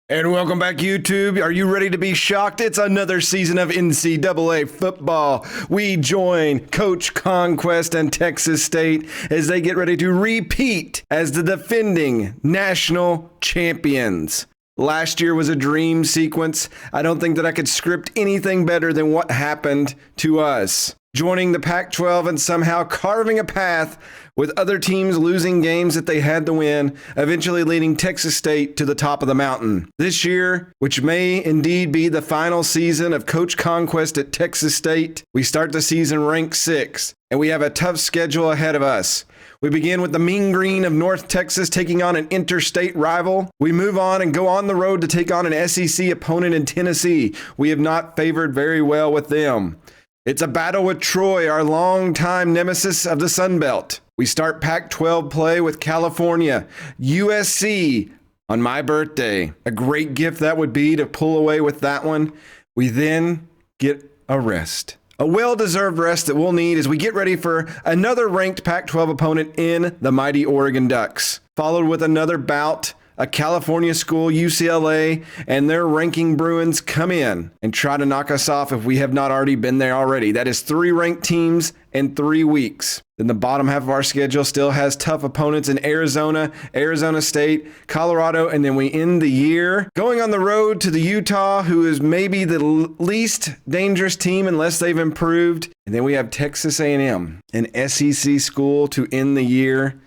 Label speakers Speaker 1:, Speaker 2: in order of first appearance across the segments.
Speaker 1: And welcome back, YouTube. Are you ready to be shocked? It's another season of NCAA football. We join Coach Conquest and Texas State as they get ready to repeat as the defending national champions. Last year was a dream sequence. I don't think that I could script anything better than what happened to us. Joining the Pac-12 and somehow carving a path with other teams losing games that they had to win, eventually leading Texas State to the top of the mountain. This year, which may indeed be the final season of Coach Conquest at Texas State, we start the season ranked 6th, and we have a tough schedule ahead of us. We begin with the Mean Green of North Texas taking on an interstate rival. We move on and go on the road to take on an SEC opponent in Tennessee. We have not favored very well with them. It's a battle with Troy, our longtime nemesis of the Sun Belt. We start Pac-12 play with California, USC on my birthday. A great gift that would be to pull away with that one. We then get a rest. A well-deserved rest that we'll need as we get ready for another ranked Pac-12 opponent in the mighty Oregon Ducks. Followed with another bout, a California school, UCLA, and their ranking Bruins come in and try to knock us off if we have not already been there already. That is 3 ranked teams in 3 weeks. Then the bottom half of our schedule still has tough opponents in Arizona, Arizona State, Colorado, and then we end the year going on the road to the Utah, who is maybe the least dangerous team unless they've improved. And then we have Texas A&M, an SEC school, to end the year.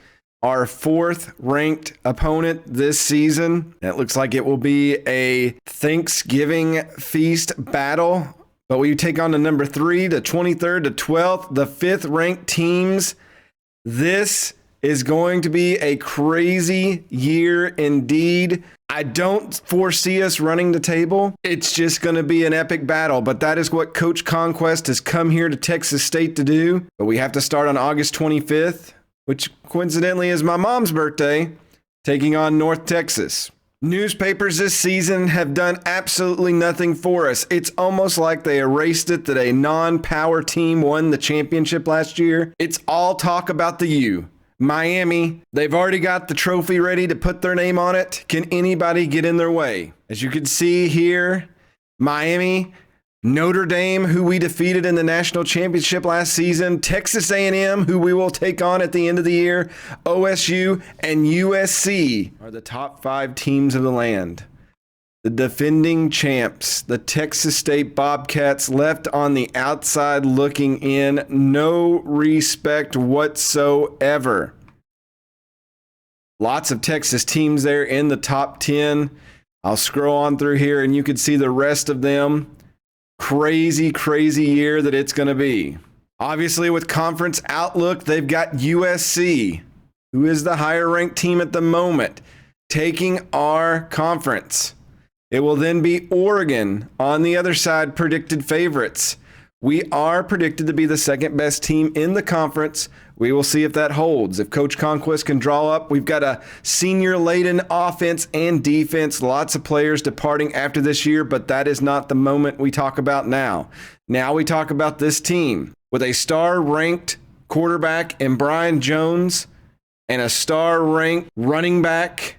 Speaker 1: Our 4th ranked opponent this season. It looks like it will be a Thanksgiving feast battle. But we take on the number 3, the 23rd, the 12th, the 5th ranked teams. This is going to be a crazy year indeed. I don't foresee us running the table. It's just going to be an epic battle. But that is what Coach Conquest has come here to Texas State to do. But we have to start on August 25th. Which coincidentally is my mom's birthday, taking on North Texas. Newspapers this season have done absolutely nothing for us. It's almost like they erased it that a non-power team won the championship last year. It's all talk about the U. Miami, they've already got the trophy ready to put their name on it. Can anybody get in their way? As you can see here, Miami, Notre Dame, who we defeated in the national championship last season, Texas A&M, who we will take on at the end of the year, OSU, and USC are the top 5 teams of the land. The defending champs, the Texas State Bobcats, left on the outside looking in, no respect whatsoever. Lots of Texas teams there in the top 10. I'll scroll on through here and you can see the rest of them. Crazy, crazy year that it's going to be. Obviously, with conference outlook, they've got USC, who is the higher ranked team at the moment, taking our conference. It will then be Oregon on the other side, predicted favorites. We are predicted to be the 2nd best team in the conference. We will see if that holds. If Coach Conquest can draw up, we've got a senior-laden offense and defense. Lots of players departing after this year, but that is not the moment we talk about now. Now we talk about this team with a star-ranked quarterback in Brian Jones and a star-ranked running back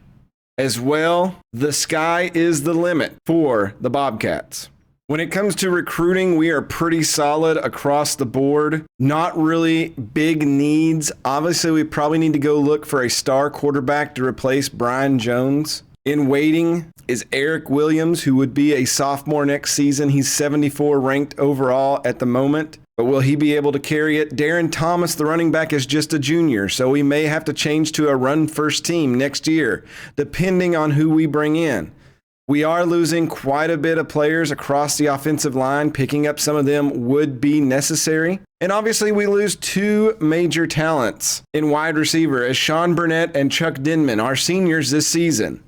Speaker 1: as well. The sky is the limit for the Bobcats. When it comes to recruiting, we are pretty solid across the board. Not really big needs. Obviously, we probably need to go look for a star quarterback to replace Brian Jones. In waiting is Brent Williams, who would be a sophomore next season. He's 74 ranked overall at the moment. But will he be able to carry it? Darren Thomas, the running back, is just a junior, so we may have to change to a run-first team next year, depending on who we bring in. We are losing quite a bit of players across the offensive line. Picking up some of them would be necessary. And obviously, we lose 2 major talents in wide receiver as Sean Burnett and Chuck Denman, our seniors this season.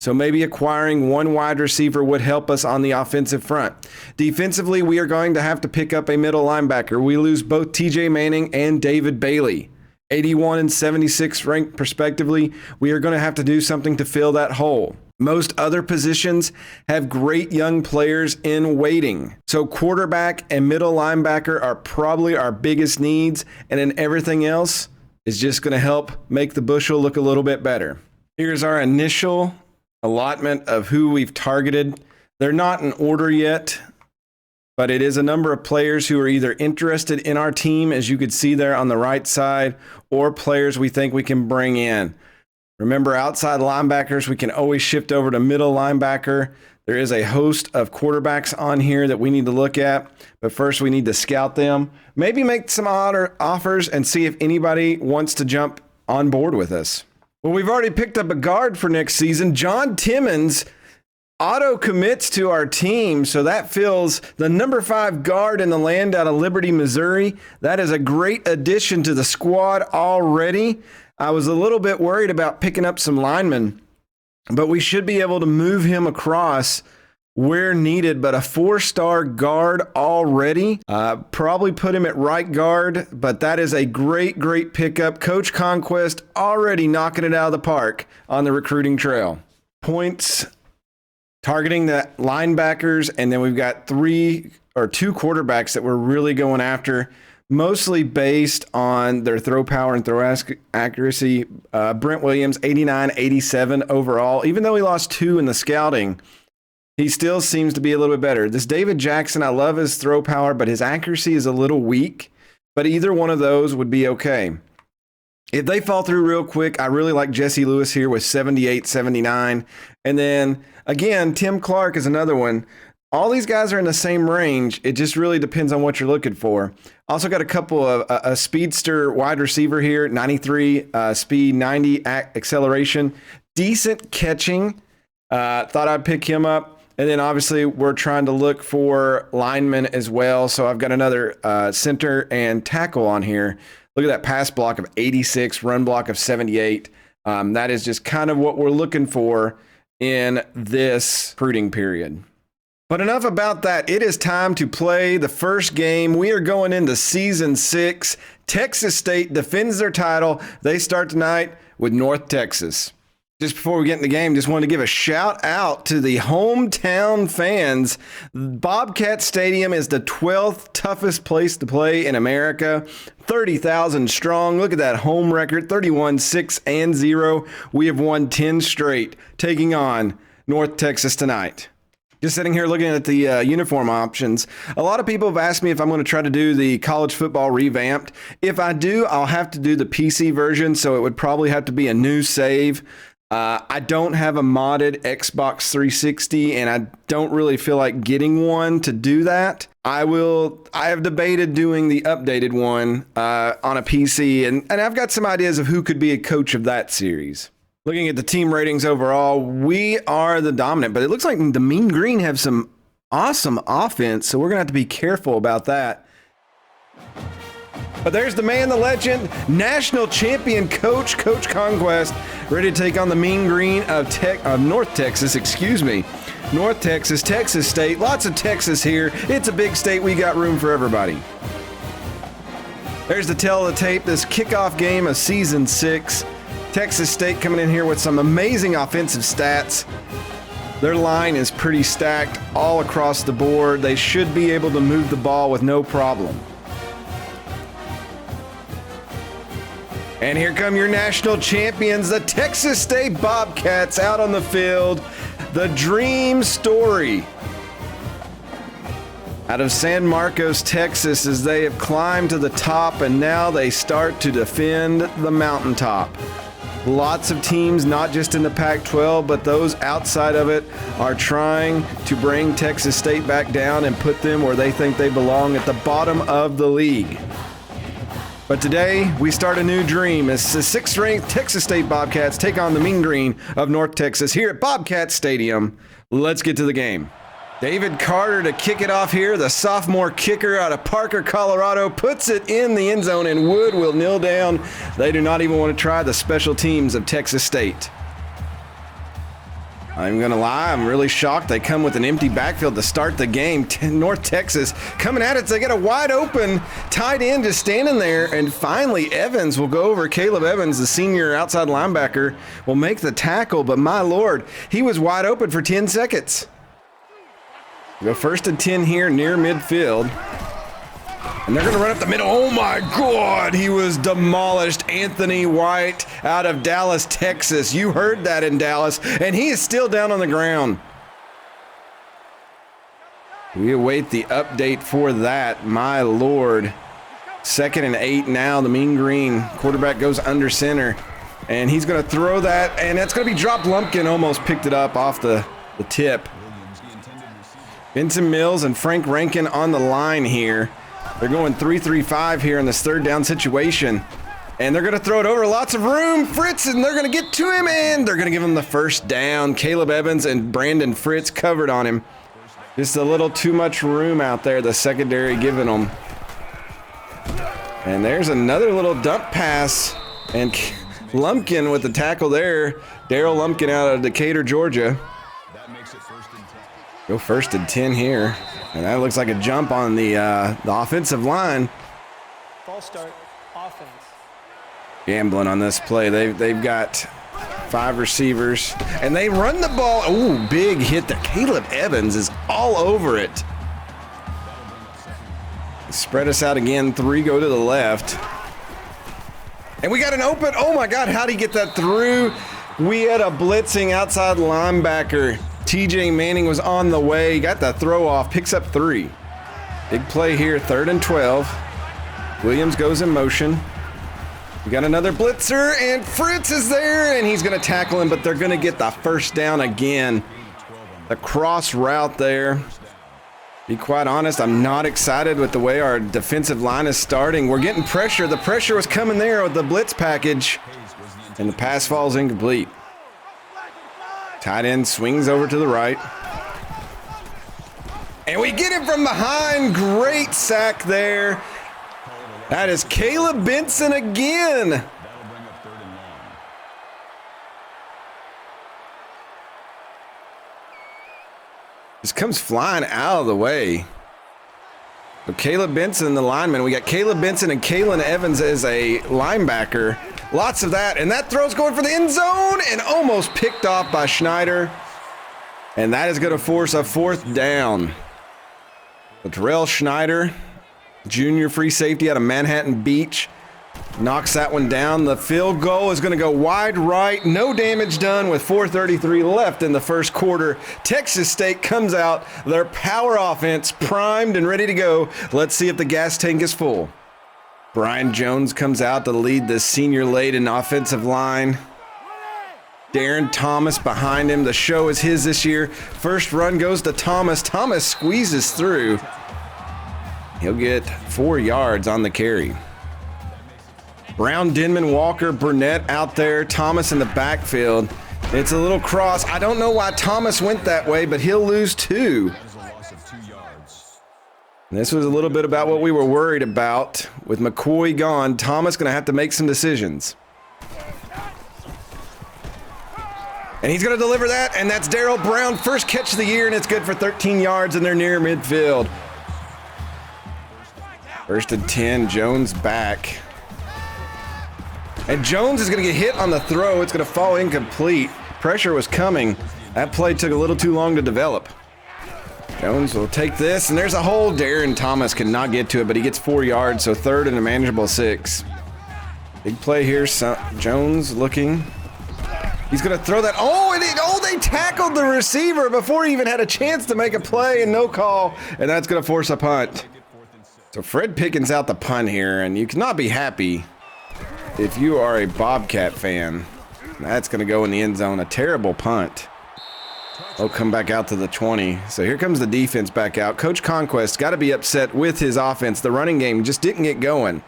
Speaker 1: So maybe acquiring 1 wide receiver would help us on the offensive front. Defensively, we are going to have to pick up a middle linebacker. We lose both TJ Manning and David Bailey. 81 and 76 ranked respectively. We are going to have to do something to fill that hole. Most other positions have great young players in waiting. So quarterback and middle linebacker are probably our biggest needs, and then everything else is just going to help make the bushel look a little bit better. Here's our initial allotment of who we've targeted. They're not in order yet, but it is a number of players who are either interested in our team, as you could see there on the right side, or players we think we can bring in. Remember, outside linebackers, we can always shift over to middle linebacker. There is a host of quarterbacks on here that we need to look at, but first we need to scout them, maybe make some offers and see if anybody wants to jump on board with us. Well, we've already picked up a guard for next season. John Timmons auto commits to our team, so that fills the number 5 guard in the land out of Liberty, Missouri. That is a great addition to the squad already. I was a little bit worried about picking up some linemen, but we should be able to move him across where needed. But a 4-star guard already, probably put him at right guard, but that is a great pickup. Coach Conquest already knocking it out of the park on the recruiting trail. Points targeting the linebackers, and then we've got 2 quarterbacks that we're really going after, mostly based on their throw power and throw accuracy. Brent Williams, 89-87 overall. Even though he lost 2 in the scouting, he still seems to be a little bit better. This David Jackson, I love his throw power, but his accuracy is a little weak. But either one of those would be okay. If they fall through real quick, I really like Jesse Lewis here with 78-79. And then, again, Tim Clark is another one. All these guys are in the same range. It just really depends on what you're looking for. Also got a couple of a speedster wide receiver here, 93 speed, 90 acceleration. Decent catching. Thought I'd pick him up. And then obviously we're trying to look for linemen as well. So I've got another center and tackle on here. Look at that pass block of 86, run block of 78. That is just kind of what we're looking for in this recruiting period. But enough about that. It is time to play the first game. We are going into season 6. Texas State defends their title. They start tonight with North Texas. Just before we get in the game, just wanted to give a shout out to the hometown fans. Bobcat Stadium is the 12th toughest place to play in America. 30,000 strong. Look at that home record, 31-6-0. We have won 10 straight, taking on North Texas tonight. Just sitting here looking at the uniform options. A lot of people have asked me if I'm going to try to do the college football revamped. If I do, I'll have to do the PC version, so it would probably have to be a new save. I don't have a modded Xbox 360, and I don't really feel like getting one to do that. I have debated doing the updated one on a PC, and I've got some ideas of who could be a coach of that series. Looking at the team ratings overall, we are the dominant, but it looks like the Mean Green have some awesome offense, so we're going to have to be careful about that. But there's the man, the legend, national champion Coach Conquest, ready to take on the Mean Green of North Texas, North Texas, Texas State. Lots of Texas here. It's a big state. We got room for everybody. There's the tail of the tape, this kickoff game of season 6. Texas State coming in here with some amazing offensive stats. Their line is pretty stacked all across the board. They should be able to move the ball with no problem. And here come your national champions, the Texas State Bobcats, out on the field. The dream story out of San Marcos, Texas, as they have climbed to the top and now they start to defend the mountaintop. Lots of teams, not just in the Pac-12, but those outside of it, are trying to bring Texas State back down and put them where they think they belong, at the bottom of the league. But today, we start a new dream as the 6th-ranked Texas State Bobcats take on the Mean Green of North Texas here at Bobcat Stadium. Let's get to the game. David Carter to kick it off here. The sophomore kicker out of Parker, Colorado, puts it in the end zone, and Wood will kneel down. They do not even want to try the special teams of Texas State. I'm going to lie, I'm really shocked. They come with an empty backfield to start the game. North Texas coming at it. They get a wide open tight end just standing there, and finally Evans will go over. Caleb Evans, the senior outside linebacker, will make the tackle, but my Lord, he was wide open for 10 seconds. Go 1st and 10 here near midfield. And they're going to run up the middle. Oh, my God. He was demolished. Anthony White out of Dallas, Texas. You heard that in Dallas. And he is still down on the ground. We await the update for that. My Lord. 2nd and 8 now. The Mean Green quarterback goes under center. And he's going to throw that. And that's going to be dropped. Lumpkin almost picked it up off the tip. Benson Mills and Frank Rankin on the line here. They're going 3-3-5 here in this 3rd down situation. And they're going to throw it over. Lots of room. Fritz, and they're going to get to him, and they're going to give him the 1st down. Caleb Evans and Brandon Fritz covered on him. Just a little too much room out there, the secondary giving them. And there's another little dump pass. And Lumpkin with the tackle there. Daryl Lumpkin out of Decatur, Georgia. Go 1st and 10 here. And that looks like a jump on the offensive line.
Speaker 2: False start, offense.
Speaker 1: Gambling on this play. They've got 5 receivers. And they run the ball. Ooh, big hit there. Caleb Evans is all over it. Spread us out again. 3 go to the left. And we got an open. Oh, my God. How'd he get that through? We had a blitzing outside linebacker. TJ Manning was on the way, got the throw off, picks up 3. Big play here, 3rd and 12. Williams goes in motion. We got another blitzer, and Fritz is there, and he's going to tackle him, but they're going to get the 1st down again. The cross route there. Be quite honest, I'm not excited with the way our defensive line is starting. We're getting pressure. The pressure was coming there with the blitz package, and the pass falls incomplete. Tight end swings over to the right. And we get it from behind. Great sack there. That is Caleb Benson again. Just comes flying out of the way. So Caleb Benson, the lineman. We got Caleb Benson and Kalen Evans as a linebacker. Lots of that, and that throw's going for the end zone and almost picked off by Schneider. And that is going to force a 4th down. Terrell Schneider, junior free safety out of Manhattan Beach, knocks that one down. The field goal is going to go wide right. No damage done with 4:33 left in the 1st quarter. Texas State comes out, their power offense primed and ready to go. Let's see if the gas tank is full. Brian Jones comes out to lead the senior-laden offensive line. Darren Thomas behind him. The show is his this year. First run goes to Thomas. Thomas squeezes through. He'll get 4 yards on the carry. Brown, Denman, Walker, Burnett out there. Thomas in the backfield. It's a little cross. I don't know why Thomas went that way, but he'll lose 2. This was a little bit about what we were worried about. With McCoy gone, Thomas going to have to make some decisions. And he's going to deliver that, and that's Darryl Brown. First catch of the year, and it's good for 13 yards, and they're near midfield. 1st and 10, Jones back. And Jones is going to get hit on the throw. It's going to fall incomplete. Pressure was coming. That play took a little too long to develop. Jones will take this, and there's a hole. Darren Thomas cannot get to it, but he gets 4 yards, so 3rd and a manageable 6. Big play here. Jones looking. He's going to throw that. They tackled the receiver before he even had a chance to make a play, and no call, and that's going to force a punt. So Fred Pickens out the punt here, and you cannot be happy if you are a Bobcat fan. That's going to go in the end zone. A terrible punt. He'll come back out to the 20. So here comes the defense back out. Coach Conquest got to be upset with his offense. The running game just didn't get going.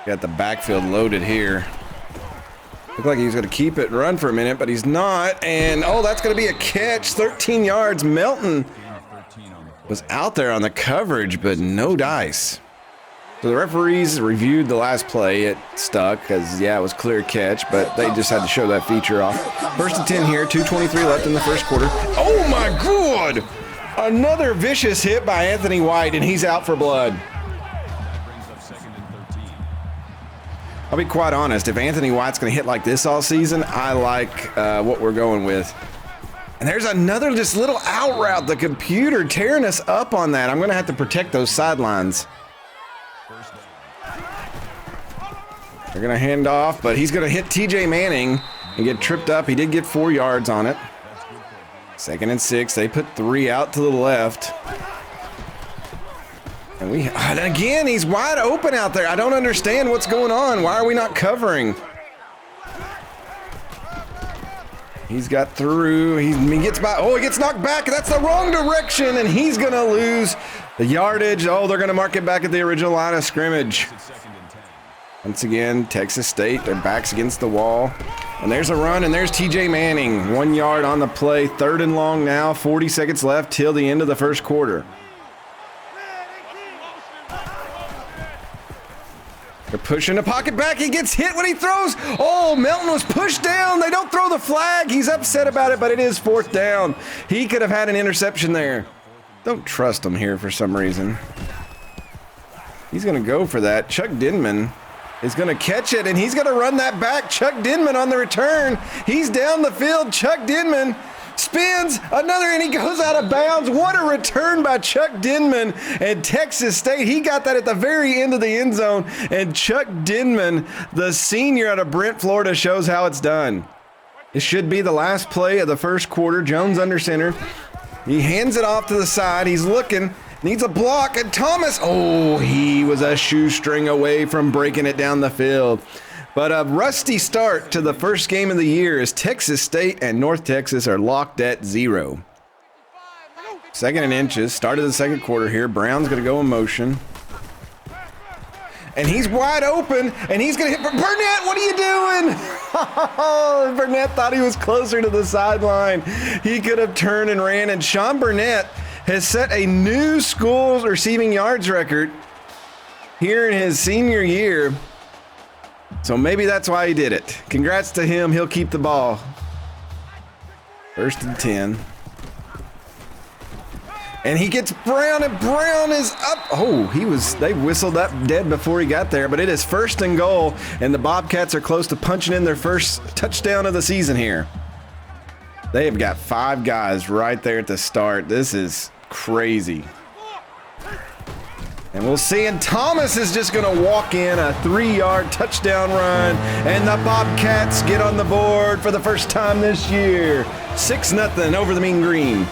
Speaker 1: Got the backfield loaded here. Looked like he was going to keep it and run for a minute, but he's not. And, that's going to be a catch. 13 yards. Melton was out there on the coverage, but no dice. So the referees reviewed the last play. It stuck because, it was clear catch, but they just had to show that feature off. 1st and 10 here, 2:23 left in the 1st quarter. Oh, my God! Another vicious hit by Anthony White, and he's out for blood. I'll be quite honest. If Anthony White's going to hit like this all season, I like what we're going with. And there's another just little out route. The computer tearing us up on that. I'm going to have to protect those sidelines. They're going to hand off, but he's going to hit TJ Manning and get tripped up. He did get 4 yards on it. 2nd and 6. They put 3 out to the left. And again, he's wide open out there. I don't understand what's going on. Why are we not covering? He's got through. He gets by. Oh, he gets knocked back. That's the wrong direction, and he's going to lose the yardage. Oh, they're going to mark it back at the original line of scrimmage. Once again, Texas State, their backs against the wall. And there's a run, and there's TJ Manning. 1 yard on the play. 3rd and long now. 40 seconds left till the end of the first quarter. They're pushing the pocket back. He gets hit when he throws. Oh, Melton was pushed down. They don't throw the flag. He's upset about it, but it is 4th down. He could have had an interception there. Don't trust him here for some reason. He's going to go for that. Chuck Denman is going to catch it, and he's going to run that back. Chuck Denman on the return. He's down the field. Chuck Denman spins another, and he goes out of bounds. What a return by Chuck Denman and Texas State. He got that at the very end of the end zone, and Chuck Denman, the senior out of Brent, Florida, shows how it's done. This should be the last play of the first quarter. Jones under center. He hands it off to the side. He's looking, needs a block, and Thomas, oh, he was a shoestring away from breaking it down the field. But a rusty start to the first game of the year as Texas State and North Texas are locked at 0. 2nd and inches, start of the second quarter here. Brown's going to go in motion. And he's wide open, and he's going to hit Burnett. What are you doing? Burnett thought he was closer to the sideline. He could have turned and ran, and Sean Burnett has set a new school receiving yards record here in his senior year. So maybe that's why he did it. Congrats to him. He'll keep the ball. 1st and 10. And he gets Brown, and Brown is up. Oh, they whistled up dead before he got there, but it is 1st and goal, and the Bobcats are close to punching in their first touchdown of the season here. They have got 5 guys right there at the start. This is crazy. And we'll see, and Thomas is just going to walk in a 3-yard touchdown run, and the Bobcats get on the board for the first time this year. 6-0 over the Mean Green.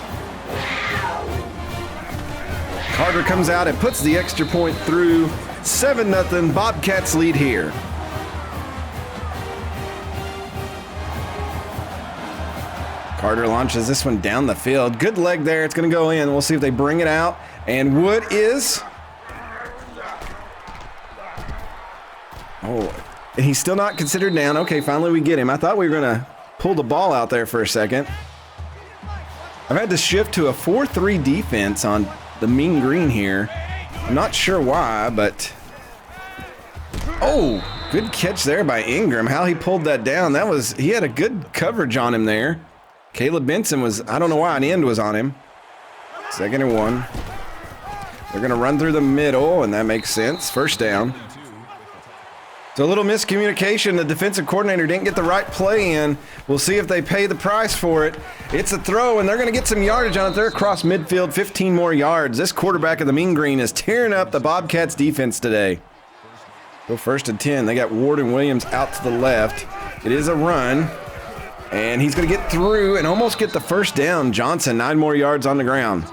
Speaker 1: Carter comes out and puts the extra point through. 7-0, Bobcats lead here. Carter launches this one down the field. Good leg there. It's going to go in. We'll see if they bring it out. And Wood is... Oh, and he's still not considered down. Okay, finally we get him. I thought we were going to pull the ball out there for a second. I've had to shift to a 4-3 defense on the Mean Green here. I'm not sure why, but... Oh, good catch there by Ingram. How he pulled that down. He had a good coverage on him there. Caleb Benson was, I don't know why an end was on him. 2nd and 1. They're going to run through the middle, and that makes sense. 1st down. So a little miscommunication. The defensive coordinator didn't get the right play in. We'll see if they pay the price for it. It's a throw, and they're going to get some yardage on it. They're across midfield, 15 more yards. This quarterback of the Mean Green is tearing up the Bobcats defense today. Go 1st and 10. They got Ward and Williams out to the left. It is a run, and he's going to get through and almost get the 1st down. Johnson, 9 more yards on the ground.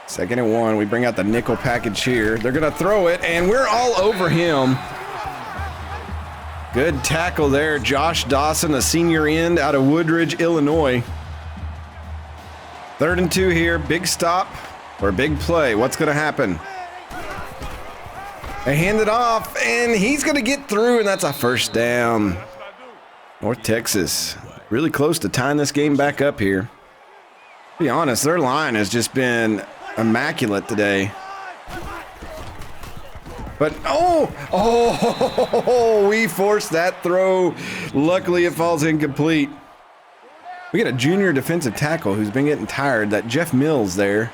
Speaker 1: 2nd and 1. We bring out the nickel package here. They're going to throw it, and we're all over him. Good tackle there. Josh Dawson, a senior end out of Woodridge, Illinois. 3rd and 2 here. Big stop or big play. What's going to happen? They hand it off, and he's going to get through, and that's a 1st down. North Texas really close to tying this game back up here. To be honest, their line has just been immaculate today. But we forced that throw. Luckily it falls incomplete. We got a junior defensive tackle who's been getting tired. That Jeff Mills there.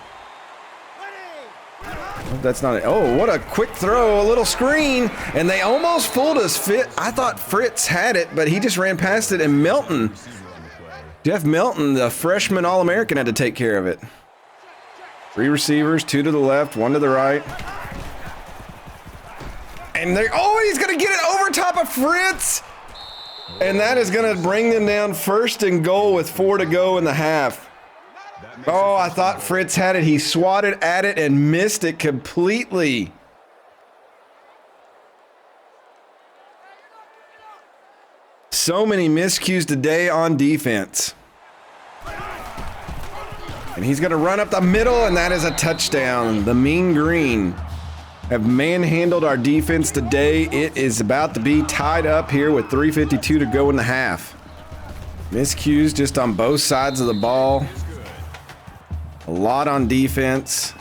Speaker 1: That's not it. Oh, what a quick throw. A little screen, and they almost fooled us. I thought Fritz had it, but he just ran past it, and Jeff Melton, the freshman All-American, had to take care of it. 3 receivers, 2 to the left, 1 to the right. And he's going to get it over top of Fritz. And that is going to bring them down 1st and goal with 4 to go in the half. Oh, I thought Fritz had it. He swatted at it and missed it completely. So many miscues today on defense. And he's going to run up the middle, and that is a touchdown. The Mean Green have manhandled our defense today. It is about to be tied up here with 3:52 to go in the half. Miscues just on both sides of the ball. A lot on defense.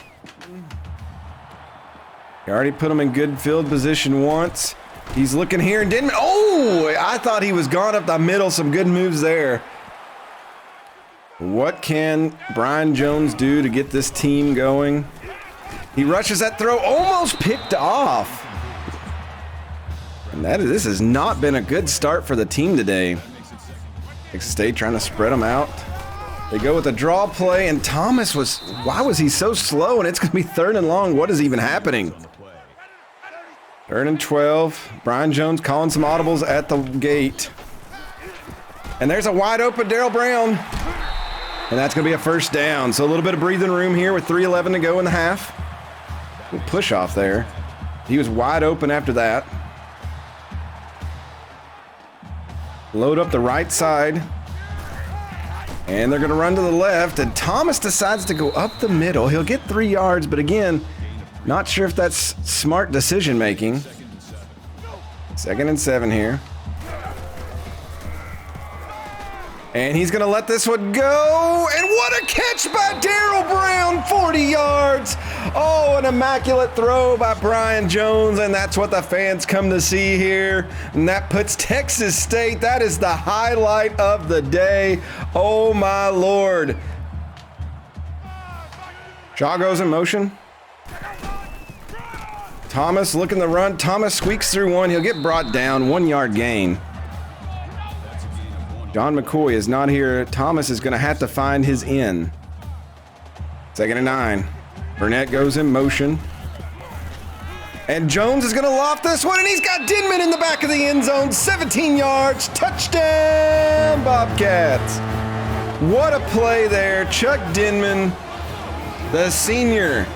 Speaker 1: He already put him in good field position once. He's looking here and didn't. Oh, I thought he was gone up the middle. Some good moves there. What can Brian Jones do to get this team going? He rushes that throw, almost picked off. And this has not been a good start for the team today. Texas State trying to spread them out. They go with a draw play, and why was he so slow? And it's going to be 3rd and long. What is even happening? 3rd and 12. Brian Jones calling some audibles at the gate. And there's a wide open Darrell Brown. And that's going to be a 1st down. So a little bit of breathing room here with 3:11 to go in the half. Push off there. He was wide open after that. Load up the right side. And they're going to run to the left. And Thomas decides to go up the middle. He'll get 3 yards, but again, not sure if that's smart decision making. 2nd and 7 here. And he's going to let this one go. And what a catch by Darrell Brown, 40 yards. Oh, an immaculate throw by Brian Jones. And that's what the fans come to see here. And that puts Texas State. That is the highlight of the day. Oh, my Lord. Shaw goes in motion. Thomas looking to run. Thomas squeaks through one. He'll get brought down. 1 yard gain. John McCoy is not here. Thomas is going to have to find his in. 2nd and 9. Burnett goes in motion. And Jones is going to loft this one, and he's got Denman in the back of the end zone. 17 yards. Touchdown, Bobcats. What a play there. Chuck Denman, the senior,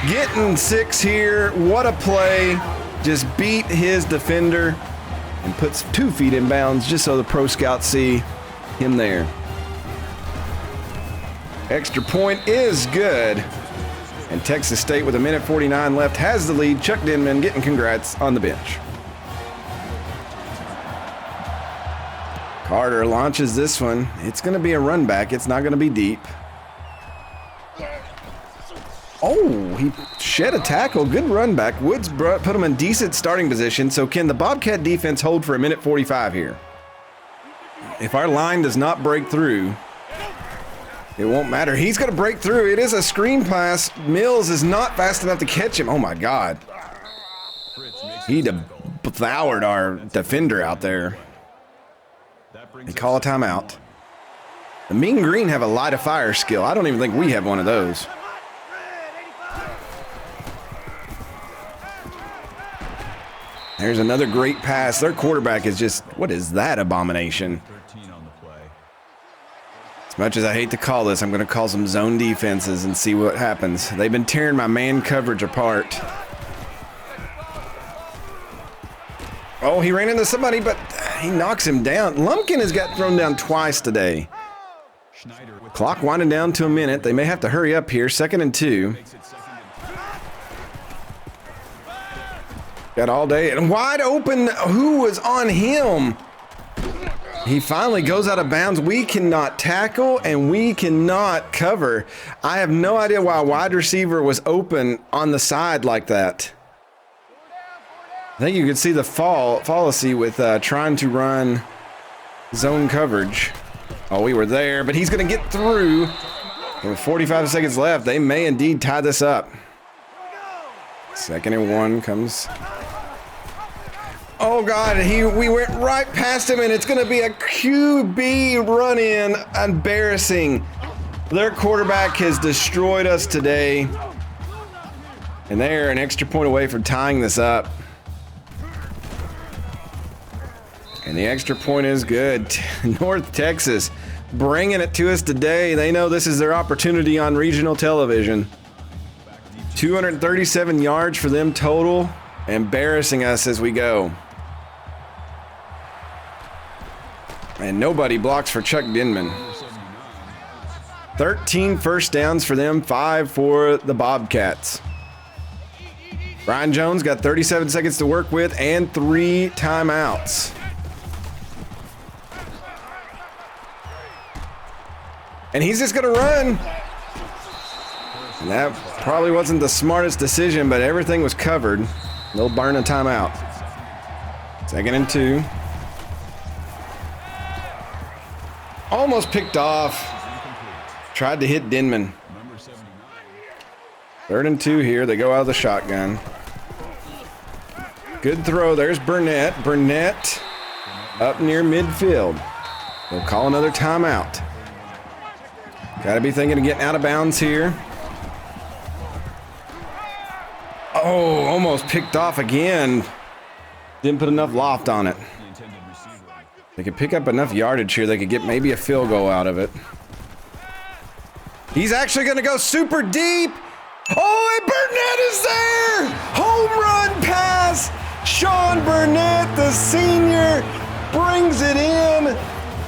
Speaker 1: getting 6 here. What a play. Just beat his defender and puts 2 feet in bounds just so the pro scouts see him there. Extra point is good. And Texas State with 1:49 left has the lead. Chuck Denman getting congrats on the bench. Carter launches this one. It's going to be a run back. It's not going to be deep. Oh, he shed a tackle. Good run back. Woods put him in decent starting position. So can the Bobcat defense hold for 1:45 here? If our line does not break through, it won't matter. He's going to break through. It is a screen pass. Mills is not fast enough to catch him. Oh, my God. He devoured our defender out there. They call a timeout. The Mean Green have a light of fire skill. I don't even think we have one of those. There's another great pass. Their quarterback is just, what is that abomination? As much as I hate to call this, I'm going to call some zone defenses and see what happens. They've been tearing my man coverage apart. Oh, he ran into somebody, but he knocks him down. Lumpkin has got thrown down twice today. Clock winding down to a minute. They may have to hurry up here. 2nd and 2. Got all day and wide open. Who was on him? He finally goes out of bounds. We cannot tackle and we cannot cover. I have no idea why a wide receiver was open on the side like that. I think you could see the fallacy with trying to run zone coverage. Oh, we were there, but he's going to get through. And with 45 seconds left, they may indeed tie this up. 2nd and 1 comes. Oh, God, we went right past him, and it's going to be a QB run-in. Embarrassing. Their quarterback has destroyed us today. And they're an extra point away from tying this up. And the extra point is good. North Texas bringing it to us today. They know this is their opportunity on regional television. 237 yards for them total, embarrassing us as we go. And nobody blocks for Chuck Denman. 13 first downs for them, 5 for the Bobcats. Brian Jones got 37 seconds to work with and 3 timeouts. And he's just going to run. And that probably wasn't the smartest decision, but everything was covered. They'll burn a timeout. 2nd and 2. Almost picked off. Tried to hit Denman. 3rd and 2 here. They go out of the shotgun. Good throw. There's Burnett. Burnett up near midfield. They'll call another timeout. Got to be thinking of getting out of bounds here. Oh, almost picked off again. Didn't put enough loft on it. They could pick up enough yardage here. They could get maybe a field goal out of it. He's actually going to go super deep. Oh, and Burnett is there! Home run pass! Sean Burnett, the senior, brings it in.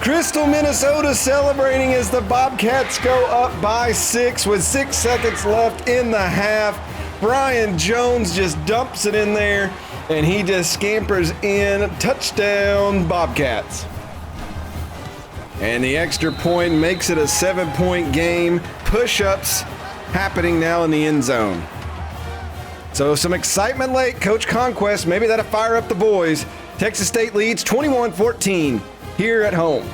Speaker 1: Crystal, Minnesota celebrating as the Bobcats go up by 6 with 6 seconds left in the half. Brian Jones just dumps it in there, and he just scampers in. Touchdown, Bobcats. And the extra point makes it a 7-point game. Push-ups happening now in the end zone. So some excitement late. Coach Conquest, maybe that'll fire up the boys. Texas State leads 21-14 here at home.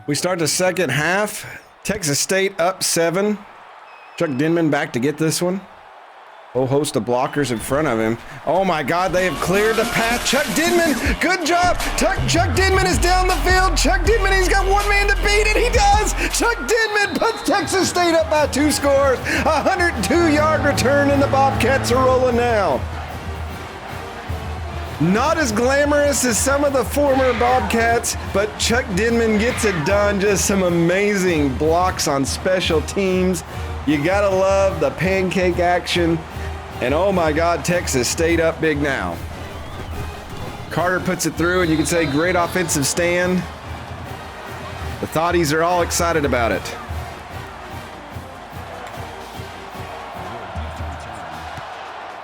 Speaker 1: We start the second half. Texas State up 7. Chuck Denman back to get this one. Whole host of blockers in front of him. Oh my God, they have cleared the path. Chuck Denman, good job. Chuck Denman is down the field. Chuck Denman, he's got one man to beat it. He does. Chuck Denman puts Texas State up by 2 scores. 102-yard return, and the Bobcats are rolling now. Not as glamorous as some of the former Bobcats, but Chuck Denman gets it done. Just some amazing blocks on special teams. You gotta love the pancake action. And oh my God, Texas State up big now. Carter puts it through, and you can say great offensive stand. The Thotties are all excited about it.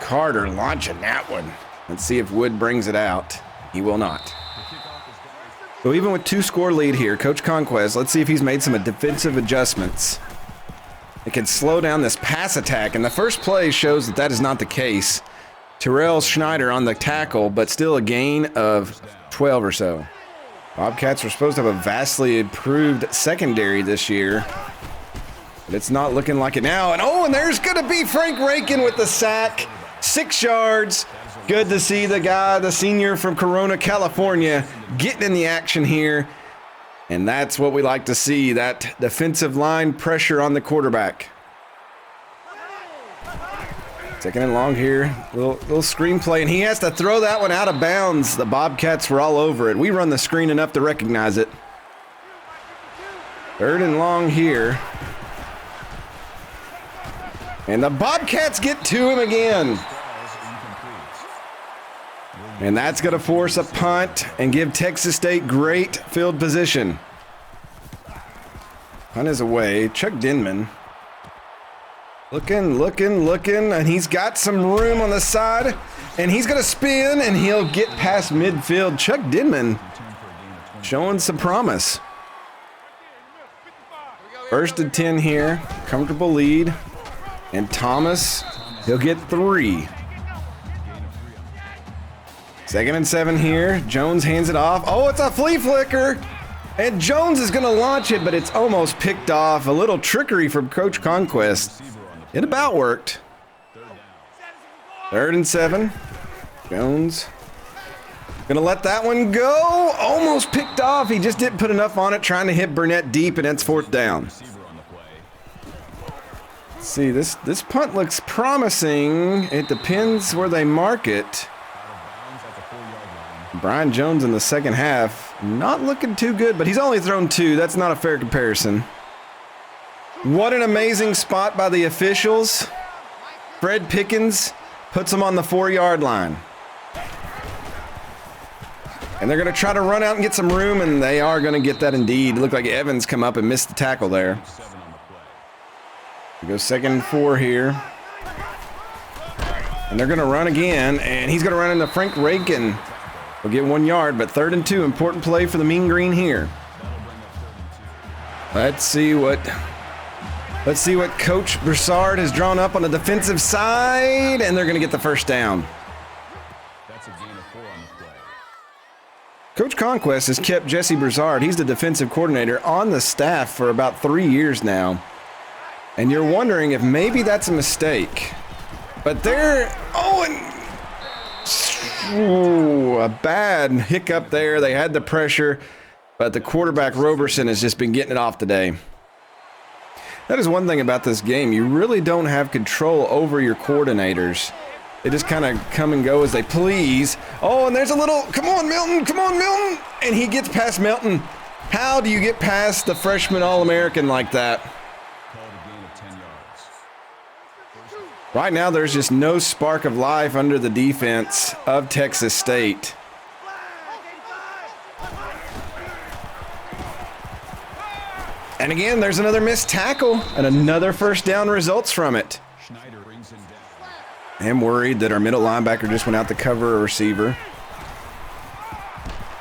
Speaker 1: Carter launching that one. Let's see if Wood brings it out. He will not. So even with 2-score lead here, Coach Conquest, let's see if he's made some defensive adjustments. It can slow down this pass attack, and the first play shows that that is not the case. Terrell Schneider on the tackle, but still a gain of 12 or so. Bobcats were supposed to have a vastly improved secondary this year, but it's not looking like it now. And there's going to be Frank Rakin with the sack. 6 yards. Good to see the guy, the senior from Corona, California, getting in the action here. And that's what we like to see, that defensive line pressure on the quarterback. 2nd and long here, little screenplay, and he has to throw that one out of bounds. The Bobcats were all over it. We run the screen enough to recognize it. 3rd and long here. And the Bobcats get to him again. And that's going to force a punt and give Texas State great field position. Punt is away. Chuck Denman. Looking, and he's got some room on the side. And he's going to spin, and he'll get past midfield. Chuck Denman showing some promise. 1st and 10 here. Comfortable lead. And Thomas, he'll get 3. 2nd and 7 here. Jones hands it off. Oh, it's a flea flicker. And Jones is going to launch it, but it's almost picked off. A little trickery from Coach Conquest. It about worked. 3rd and 7. Jones going to let that one go. Almost picked off. He just didn't put enough on it, trying to hit Burnett deep, and it's 4th down. Let's see, this punt looks promising. It depends where they mark it. Brian Jones in the second half, not looking too good, but he's only thrown 2. That's not a fair comparison. What an amazing spot by the officials. Fred Pickens puts him on the 4-yard line. And they're going to try to run out and get some room, and they are going to get that indeed. It looked like Evans come up and missed the tackle there. We go 2nd and 4 here. And they're going to run again, and he's going to run into Frank Rankin. We'll get 1 yard, but 3rd and 2, important play for the Mean Green here. Let's see what Coach Broussard has drawn up on the defensive side, and they're going to get the first down.
Speaker 3: That's a gain of 4 on the play.
Speaker 1: Coach Conquest has kept Jesse Broussard, he's the defensive coordinator, on the staff for about 3 years now. And you're wondering if maybe that's a mistake. But a bad hiccup there. They had the pressure, but the quarterback Roberson has just been getting it off today. That is one thing about this game. You really don't have control over your coordinators. They just kind of come and go as they please. Oh, and there's a little, come on, Milton. And he gets past Milton. How do you get past the freshman All-American like that?
Speaker 3: Called a gain of 10 yards.
Speaker 1: Right now, there's just no spark of life under the defense of Texas State. And again, there's another missed tackle, and another first down results from it.
Speaker 3: Schneider brings him down.
Speaker 1: I'm worried that our middle linebacker just went out to cover a receiver.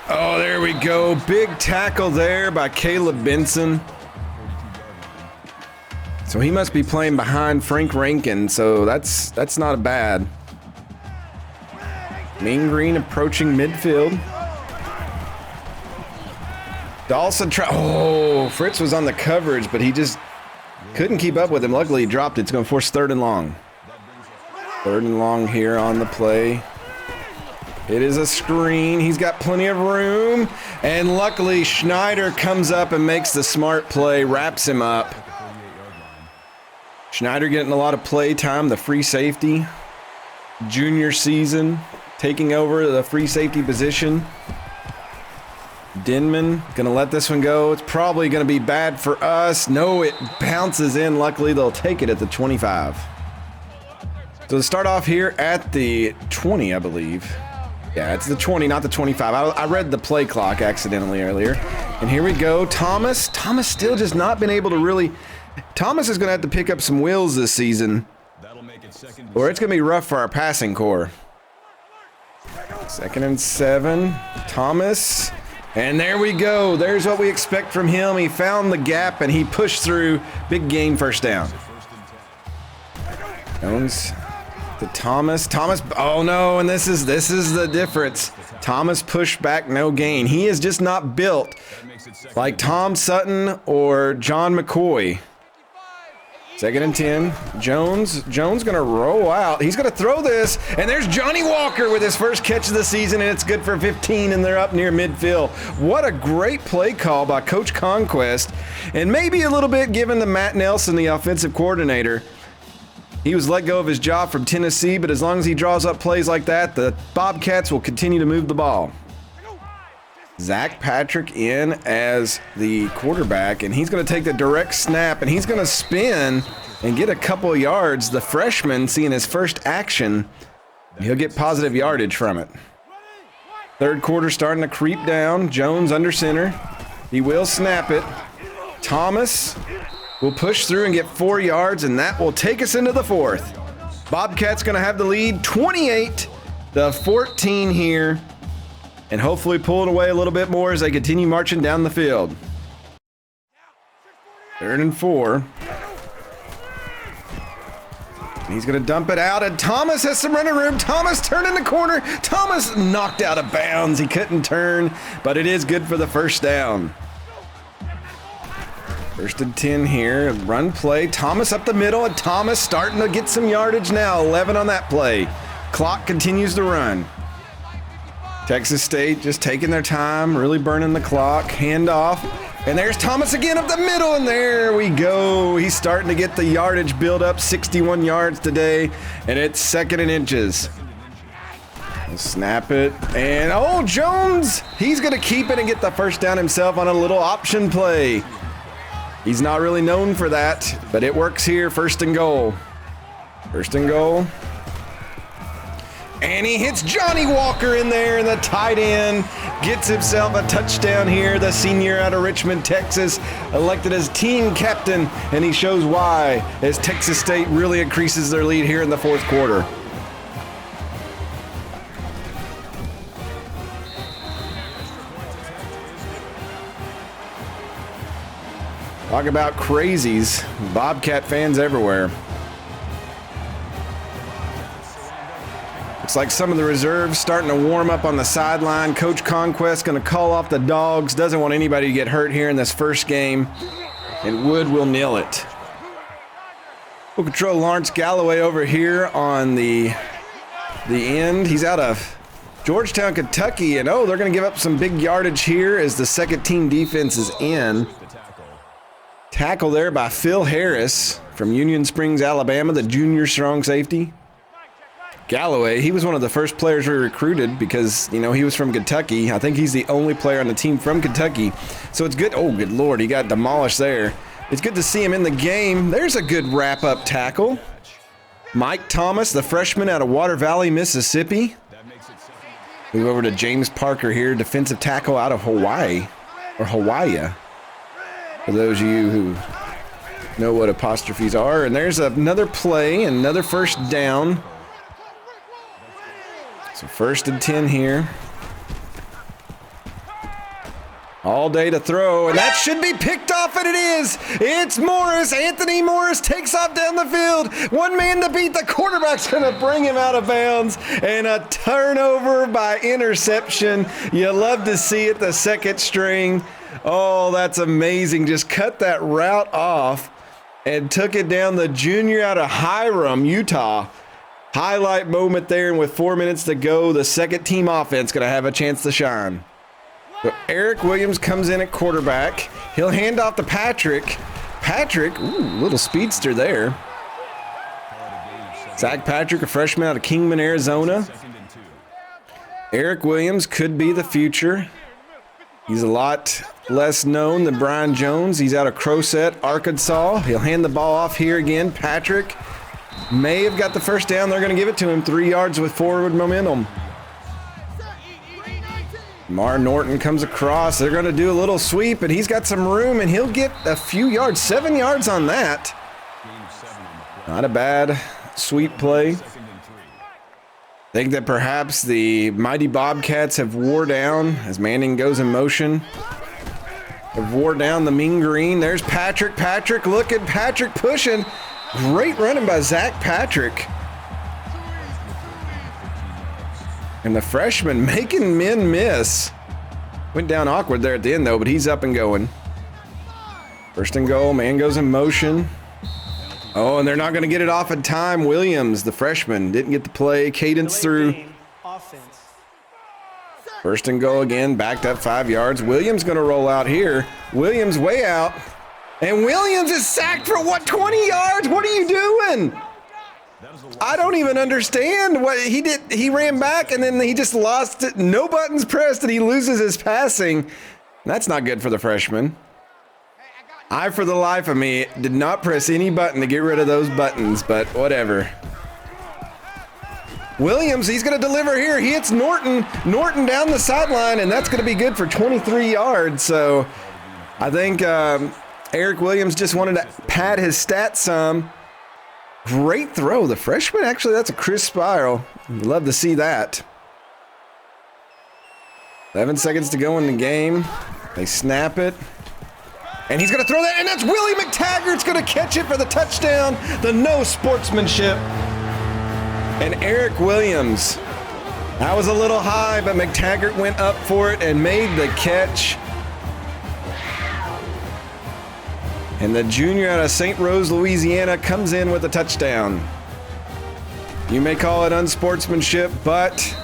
Speaker 1: Oh, there we go. Big tackle there by Caleb Benson. So he must be playing behind Frank Rankin, so that's not bad. Mean Green approaching midfield. Dawson Fritz was on the coverage, but he just couldn't keep up with him. Luckily, he dropped it. It's going to force 3rd and long. 3rd and long here on the play. It is a screen. He's got plenty of room. And luckily, Schneider comes up and makes the smart play, wraps him up. Schneider getting a lot of play time, the free safety. Junior season, taking over the free safety position. Denman gonna let this one go. It's probably gonna be bad for us. No, it bounces in. Luckily, they'll take it at the 25. So to start off here at the 20, I believe. Yeah, it's the 20, not the 25. I read the play clock accidentally earlier. And here we go. Thomas still just not been able to really... Thomas is gonna have to pick up some wheels this season,
Speaker 3: That'll make it 2nd.
Speaker 1: or it's gonna be rough for our passing core. 2nd and 7. Thomas... And there we go. There's what we expect from him. He found the gap and he pushed through. Big game, first down. Jones to Thomas. Oh no, and this is the difference. Thomas pushed back, no gain. He is just not built like Tom Sutton or John McCoy. 2nd and 10. Jones gonna roll out. He's gonna throw this, and there's Johnny Walker with his first catch of the season, and it's good for 15, and they're up near midfield. What a great play call by Coach Conquest, and maybe a little bit given to Matt Nelson, the offensive coordinator. He was let go of his job from Tennessee, but as long as he draws up plays like that, the Bobcats will continue to move the ball. Zach Patrick in as the quarterback, and he's going to take the direct snap, and he's going to spin and get a couple of yards. The freshman seeing his first action, he'll get positive yardage from it. 3rd quarter starting to creep down. Jones under center. He will snap it. Thomas will push through and get 4 yards, and that will take us into the 4th. Bobcats going to have the lead, 28-14 here. And hopefully pull it away a little bit more as they continue marching down the field. 3rd and 4. He's going to dump it out, and Thomas has some running room. Thomas turned in the corner. Thomas knocked out of bounds. He couldn't turn, but it is good for the first down. 1st and 10 here. Run play. Thomas up the middle, and Thomas starting to get some yardage now. 11 on that play. Clock continues to run. Texas State just taking their time, really burning the clock. Handoff. And there's Thomas again up the middle, and there we go. He's starting to get the yardage build up, 61 yards today, and it's 2nd and inches. Snap it. And, oh, Jones! He's going to keep it and get the first down himself on a little option play. He's not really known for that, but it works here. First and goal. First and goal. And he hits Johnny Walker in there, and the tight end gets himself a touchdown here. The senior out of Richmond, Texas, elected as team captain, and he shows why as Texas State really increases their lead here in the fourth quarter. Talk about crazies. Bobcat fans everywhere. Looks like some of the reserves starting to warm up on the sideline. Coach Conquest going to call off the dogs. Doesn't want anybody to get hurt here in this first game. And Wood will kneel it. We'll control Lawrence Galloway over here on the end. He's out of Georgetown, Kentucky. And, oh, they're going to give up some big yardage here as the second team defense is in. Tackle there by Phil Harris from Union Springs, Alabama, the junior strong safety. Galloway, he was one of the first players we recruited because, you know, he was from Kentucky. I think he's the only player on the team from Kentucky. So it's good. Oh, good Lord, he got demolished there. It's good to see him in the game. There's a good wrap-up tackle. Mike Thomas, the freshman out of Water Valley, Mississippi. Move over to James Parker here, defensive tackle out of Hawaii, or Hawaii. For those of you who know what apostrophes are. And there's another play, another first down. So 1st and 10 here. All day to throw, and that should be picked off, and it is. It's Morris. Anthony Morris takes off down the field. One man to beat. The quarterback's going to bring him out of bounds, and a turnover by interception. You love to see it, the second string. Oh, that's amazing. Just cut that route off and took it down. The junior out of Hiram, Utah. Highlight moment there, and with 4 minutes to go, the second team offense going to have a chance to shine. So Eric Williams comes in at quarterback. He'll hand off to Patrick. Patrick, ooh, little speedster there. Zach Patrick, a freshman out of Kingman, Arizona. Eric Williams could be the future. He's a lot less known than Brian Jones. He's out of Crowset, Arkansas. He'll hand the ball off here again. Patrick may have got the first down. They're going to give it to him. 3 yards with forward momentum. Mar Norton comes across. They're going to do a little sweep, and he's got some room, and he'll get a few yards. 7 yards on that. Not a bad sweep play. Think that perhaps the mighty Bobcats have wore down as Manning goes in motion. Have wore down the mean green. There's Patrick. Patrick, look at Patrick pushing. Great running by Zach Patrick. And the freshman making men miss. Went down awkward there at the end though, but he's up and going. First and goal, man goes in motion. Oh, and they're not going to get it off in time. Williams, the freshman, didn't get the play. Cadence through. First and goal again, backed up 5 yards. Williams going to roll out here. Williams way out. And Williams is sacked for what, 20 yards? What are you doing? I don't even understand what he did. He ran back and then he just lost it. No buttons pressed and he loses his passing. That's not good for the freshman. I, for the life of me, did not press any button to get rid of those buttons, but whatever. Williams, he's going to deliver here. He hits Norton. Norton down the sideline, and that's going to be good for 23 yards. So I think Eric Williams just wanted to pad his stats some. Great throw. The freshman, actually, that's a crisp spiral. Love to see that. 11 seconds to go in the game. They snap it. And he's going to throw that, and that's Willie McTaggart's going to catch it for the touchdown. The no sportsmanship. And Eric Williams. That was a little high, but McTaggart went up for it and made the catch. And the junior out of St. Rose, Louisiana, comes in with a touchdown. You may call it unsportsmanship, but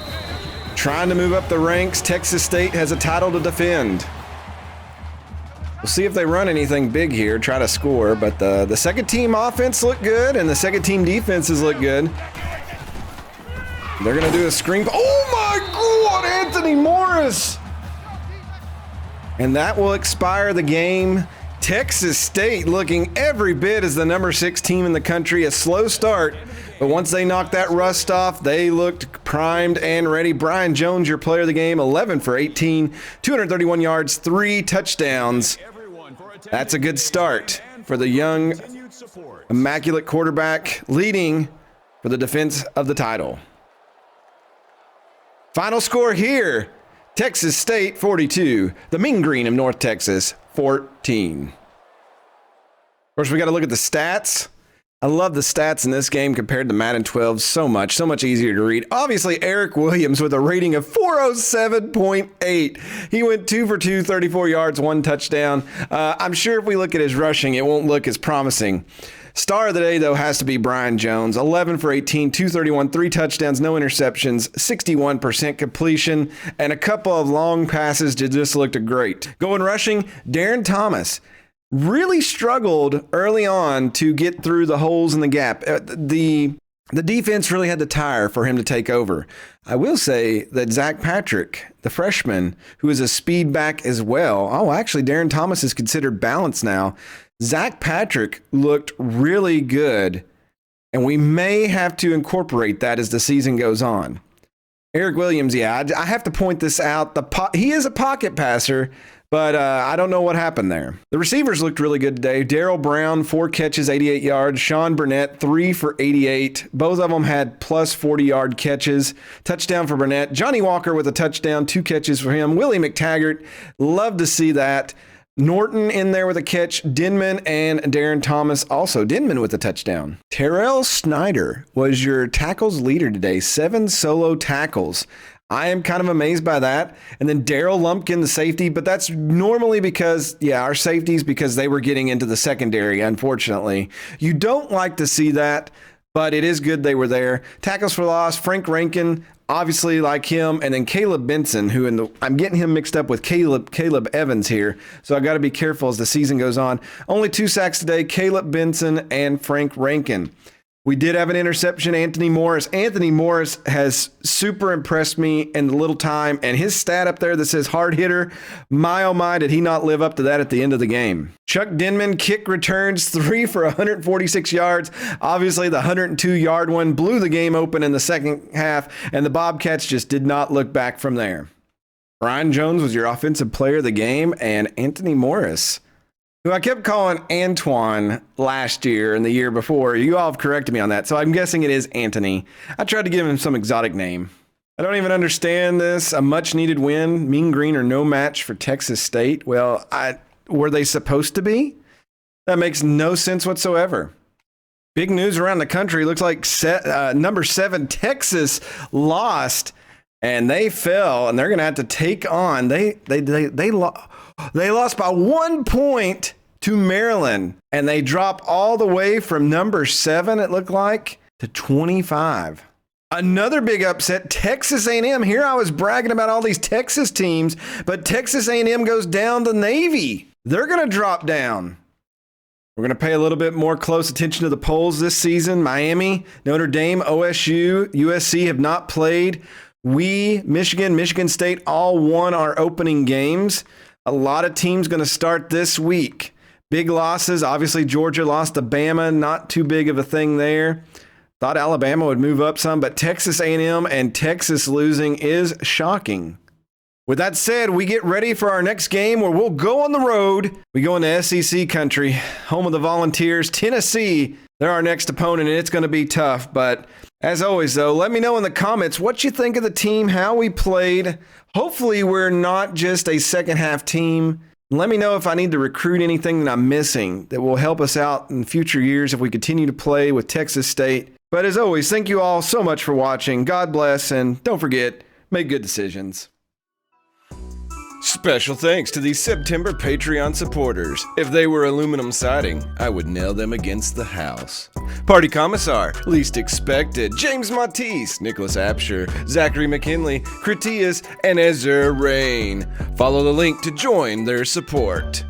Speaker 1: trying to move up the ranks, Texas State has a title to defend. We'll see if they run anything big here, try to score, but the second team offense looked good and the second team defenses look good. They're going to do a screen. Oh Anthony Morris. And that will expire the game. Texas State looking every bit as the number 6 team in the country. A slow start, but once they knocked that rust off, they looked primed and ready. Brian Jones, your player of the game, 11 for 18, 231 yards, 3 touchdowns. That's a good start for the young, immaculate quarterback leading for the defense of the title. Final score here. Texas State 42, the Mean Green of North Texas 14. Of course, we got to look at the stats. I love the stats in this game compared to Madden 12 so much easier to read. Obviously, Eric Williams with a rating of 407.8. He went 2 for 2, 34 yards, 1 touchdown. I'm sure if we look at his rushing, it won't look as promising. Star of the day, though, has to be Brian Jones. 11 for 18, 231, 3 touchdowns, no interceptions, 61% completion, and a couple of long passes just looked great. Going rushing, Darren Thomas really struggled early on to get through the holes in the gap. The defense really had to tire for him to take over. I will say that Zach Patrick, the freshman, who is a speed back as well. Oh, actually, Darren Thomas is considered balanced now. Zach Patrick looked really good, and we may have to incorporate that as the season goes on. Eric Williams, yeah, I have to point this out. He is a pocket passer, but I don't know what happened there. The receivers looked really good today. Darrell Brown, 4 catches, 88 yards. Sean Burnett, 3 for 88. Both of them had plus 40-yard catches. Touchdown for Burnett. Johnny Walker with a touchdown, 2 catches for him. Willie McTaggart, love to see that. Norton in there with a catch. Denman and Darren Thomas also. Denman with a touchdown. Terrell Snyder was your tackles leader today. 7 solo tackles. I am kind of amazed by that. And then Daryl Lumpkin, the safety, but that's normally because, our safeties, because they were getting into the secondary, unfortunately. You don't like to see that, but it is good they were there. Tackles for loss, Frank Rankin, obviously like him, and then Caleb Benson, I'm getting him mixed up with Caleb Evans here, so I got to be careful as the season goes on. Only 2 sacks today, Caleb Benson and Frank Rankin. We did have an interception, Anthony Morris. Anthony Morris has super impressed me in the little time, and his stat up there that says hard hitter, my oh my, did he not live up to that at the end of the game. Chuck Denman, kick returns, 3 for 146 yards. Obviously, the 102-yard one blew the game open in the second half, and the Bobcats just did not look back from there. Brian Jones was your offensive player of the game, and Anthony Morris, who I kept calling Antoine last year and the year before. You all have corrected me on that, so I'm guessing it is Anthony. I tried to give him some exotic name. I don't even understand this. A much-needed win. Mean Green are no match for Texas State. Well, were they supposed to be? That makes no sense whatsoever. Big news around the country. Looks like number 7 Texas lost, and they fell, and they're going to have to take on. They lost by 1 point to Maryland, and they drop all the way from number 7, it looked like, to 25. Another big upset, Texas A&M. Here I was bragging about all these Texas teams, but Texas A&M goes down to Navy. They're going to drop down. We're going to pay a little bit more close attention to the polls this season. Miami, Notre Dame, OSU, USC have not played. Michigan State all won our opening games. A lot of teams going to start this week. Big losses. Obviously, Georgia lost to Bama. Not too big of a thing there. Thought Alabama would move up some, but Texas A&M and Texas losing is shocking. With that said, we get ready for our next game where we'll go on the road. We go into SEC country, home of the Volunteers. Tennessee, they're our next opponent, and it's going to be tough. But as always, though, let me know in the comments what you think of the team, how we played. Hopefully, we're not just a second-half team. Let me know if I need to recruit anything that I'm missing that will help us out in future years if we continue to play with Texas State. But as always, thank you all so much for watching. God bless, and don't forget, make good decisions. Special thanks to these September Patreon supporters. If they were aluminum siding, I would nail them against the house. Party Commissar, Least Expected, James Matisse, Nicholas Apsher, Zachary McKinley, Critias, and Ezra Rain. Follow the link to join their support.